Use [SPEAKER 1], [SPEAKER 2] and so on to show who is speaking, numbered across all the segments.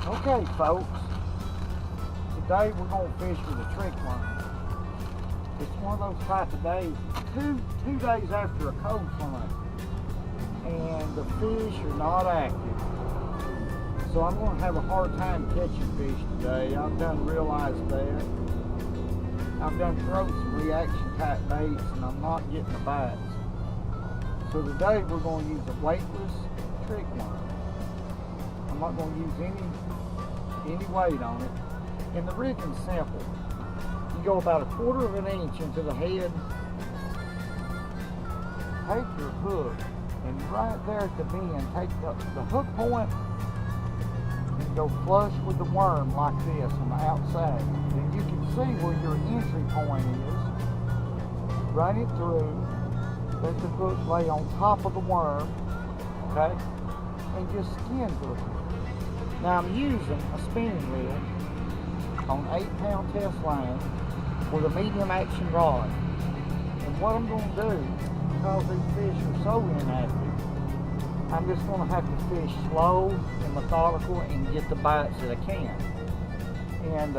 [SPEAKER 1] Okay, folks, today we're going to fish with a trick line. It's one of those type of days, two days after a cold front, and the fish are not active. So I'm going to have a hard time catching fish today. I've done realized that. I've done throw some reaction type baits and I'm not getting the bites. So today we're going to use a weightless trick line. I'm not going to use any weight on it. And the rigging's simple. You go about 1/4 of an inch into the head, take your hook, and right there at the bend, take the hook point and go flush with the worm like this on the outside. And you can see where your entry point is. Run it through, let the hook lay on top of the worm, okay? And just skin hook it. Now I'm using a spinning reel on 8-pound test line with a medium action rod. And what I'm going to do, because these fish are so inactive, I'm just going to have to fish slow and methodical and get the bites that I can. And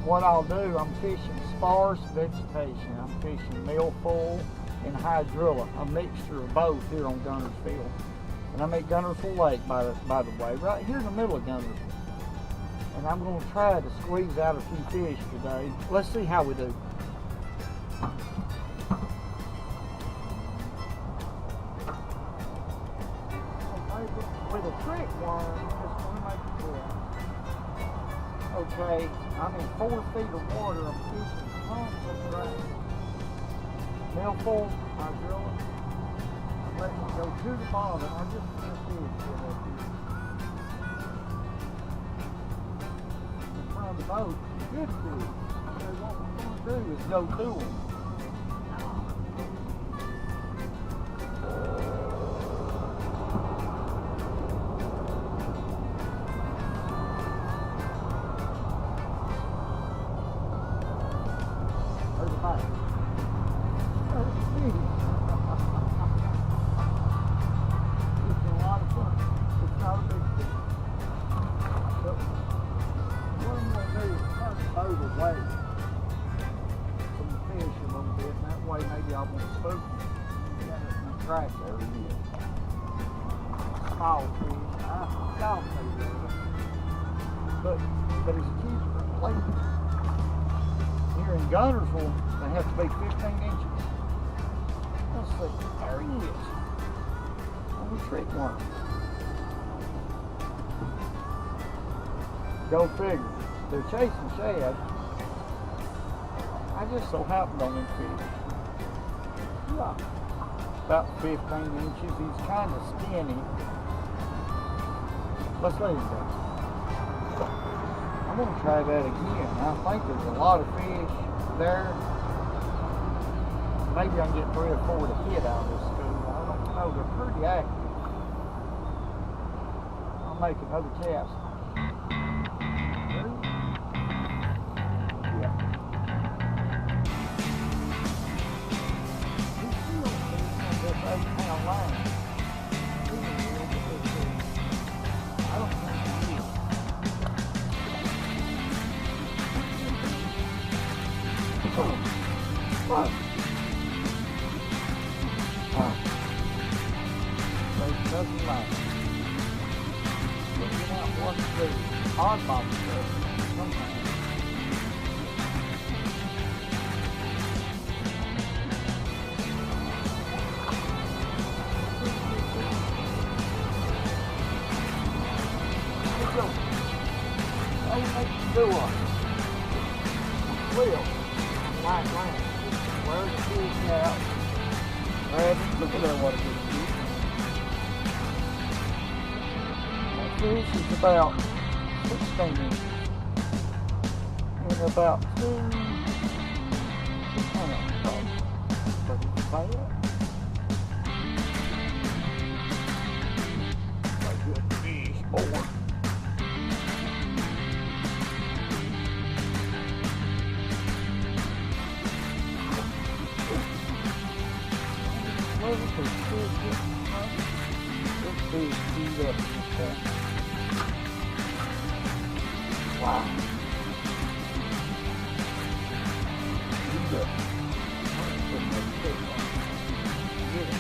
[SPEAKER 1] what I'll do, I'm fishing sparse vegetation. I'm fishing milfoil and hydrilla, a mixture of both here on Guntersville. And I'm at Guntersville Lake, by the way, right here in the middle of Guntersville. And I'm going to try to squeeze out a few fish today. Let's see how we do. With a trick worm, just want to make it clear. Okay, I'm in 4 feet of water. I'm fishing tons of grass. Milfoil, hydrilla. I'm letting it go to the bottom. I just want to fish with it here. In front of the boat, good fish. So what we're going to do is go to them. Away from the fish a little bit, and that way maybe I won't spook them. Got it in the track there again. Small fish, y'all say that. But it's cheap for plating. Here in Guntersville, they have to be 15 inches. Let's see, there he is. On the trick worm. Go figure. They're chasing shad. I just so happened on them fish. Yeah. About 15 inches. He's kind of skinny. Let's let him go. I'm going to try that again. I think there's a lot of fish there. Maybe I can get 3 or 4 to hit out of this school. I don't know. They're pretty active. I'll make another cast. Nothing like it. Looking out what the odd bobber does sometimes. Let's go. Oh, make you do one. Wheel. Line. Where's the fish now? Look at that water fish. Fish is about 16 inches and about 2 pounds. But it's bad. A good fish, boy. Well, this is good. This fish beat up. Okay. Wow. You good. Get it.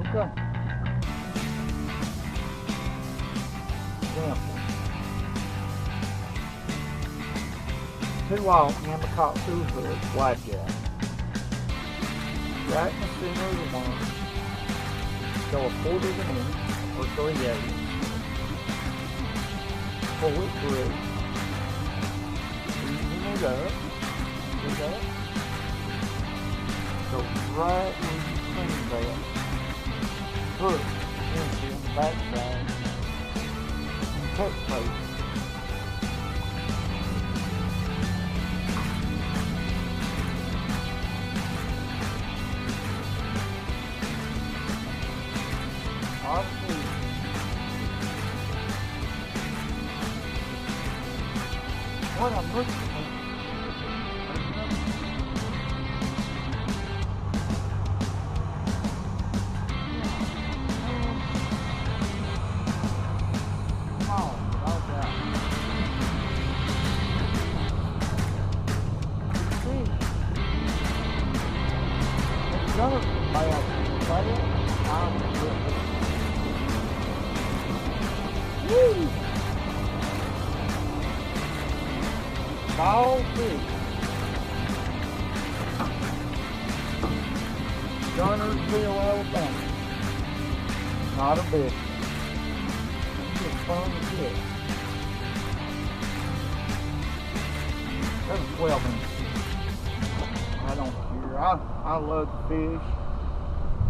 [SPEAKER 1] Okay. Simple. Two long Amococktail hook, wide jack. Right in the center of the worm. Go a 1/4 of an inch or 3/8. Pull it through. Easing it up. Get up. Go right where you clean that. Hook into the backside. And cut place. What I'm looking for. Come on, all that. See? It's gonna be bad. I'm good. Woo! Ball fish. Gunnersville, Alabama. Not a bit. It's fun to get. That's 12 inches. I don't care. I love to fish.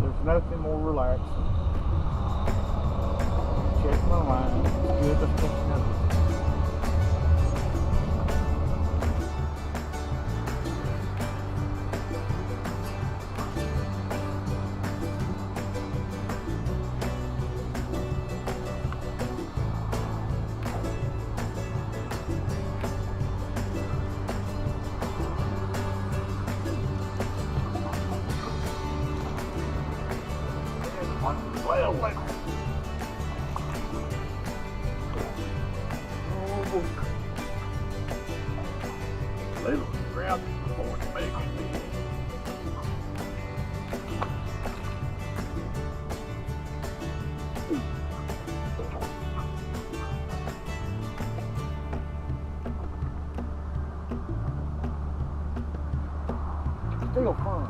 [SPEAKER 1] There's nothing more relaxing. Check my line. It's good to pick up. Well, little trout before it's big. Still fun.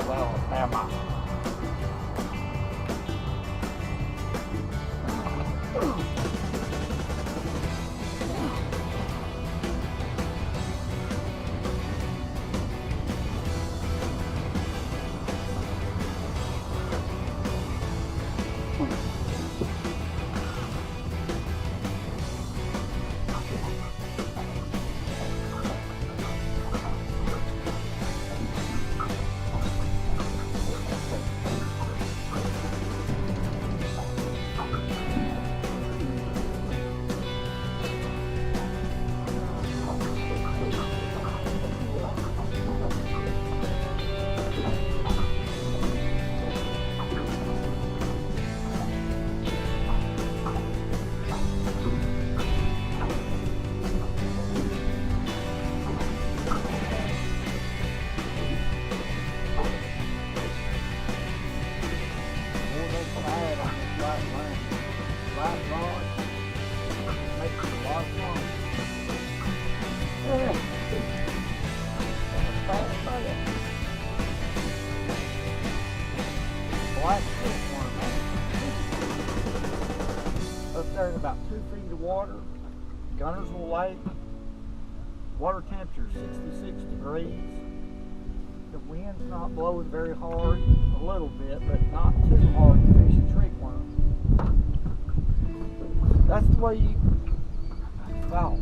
[SPEAKER 1] Alabama. lot of fun. Yeah. Fast bass. Black silkworm. Up there in about 2 feet of water, Gunnersville Lake. Water temperature 66 degrees. The wind's not blowing very hard, a little bit, but not too hard to fish a trick worm. That's the way you fall.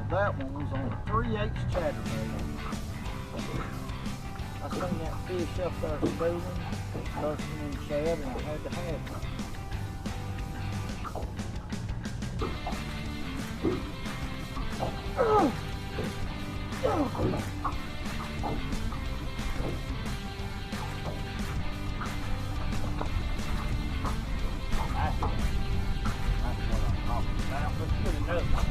[SPEAKER 1] That one was on a 3/8 chatterbait. I seen that fish up there spooling, busting in shad, and I had to have That's what I'm talking about. Let's put another one.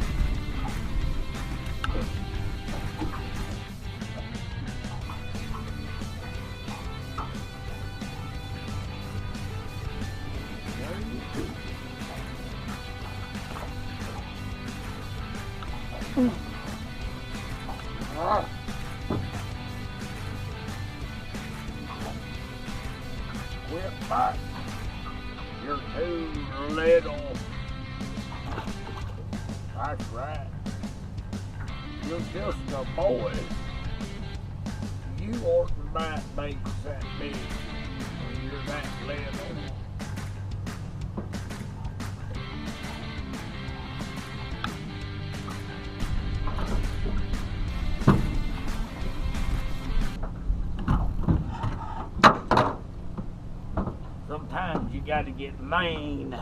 [SPEAKER 1] Quit biting. You're too little. That's right. You're just a boy. You ought to bite baits that big when you're that little. Sometimes you got to get mean.